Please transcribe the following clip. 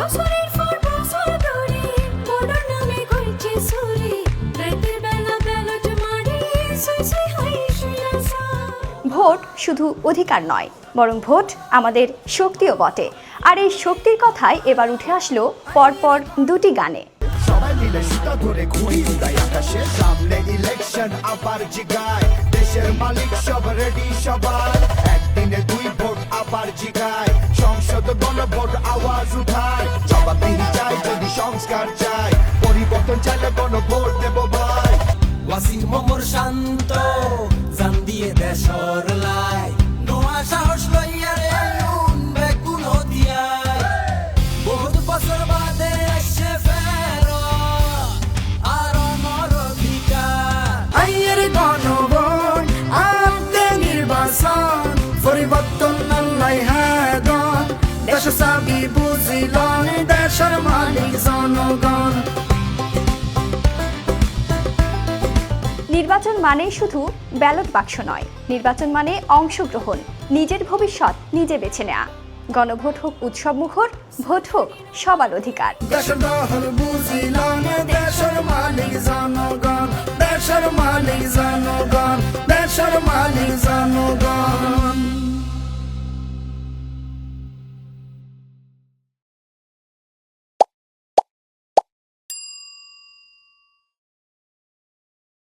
বছরের পর বছর ধরে ভোটার নামে করছে চুরি, রাতের বেলা ব্যালট মারি সুই সুই হই শুইলাসা। ভোট শুধু অধিকার নয়, বরং ভোট আমাদের শক্তিও বটে। আর এই শক্তির কথাই এবার উঠে আসলো পরপর দুটি গানে। সবাই মিলে সুতা ধরে ঘুড়ি উড়াই আকাশে, সামনে ইলেকশন আবার জিগায়, দেশের মালিক সব রেডি সবার, একদিনে 2 ভোট আবার জিগায়, সংসদ গণভোট আওয়াজ উঠায়, জবাবদিহি চাই যদি সংস্কার চাই, পরিবর্তন চাইলে গণভোট দেব ভাই। ওয়াসিম মোর শান্ত জান দিয়ে দেশর লাই, নোয়া সাহস লইয়া রে আইন বেগুন হতিয়ায়, বহুত বছর বাদে এসে ফেরো আর আমার অধিকার। আইয়ের গণভোট আনতে নির্বাচন, পরিবর্তন আল্লাহ হাদন, দেশ চাবি বুঝিলন, দেশের মালিক জনগণ। নির্বাচন মানেই শুধু ব্যালট বাক্স নয়, নির্বাচন মানে অংশগ্রহণ, নিজের ভবিষ্যৎ নিজে বেছে নেওয়া। গণভোট হোক উৎসব মুখর, ভোট হোক সবার অধিকার। দেশের দখল বুঝিলন, দেশের মালিক জনগণ, দেশের মালিক জনগণ, দেশের মালিক জনগণ।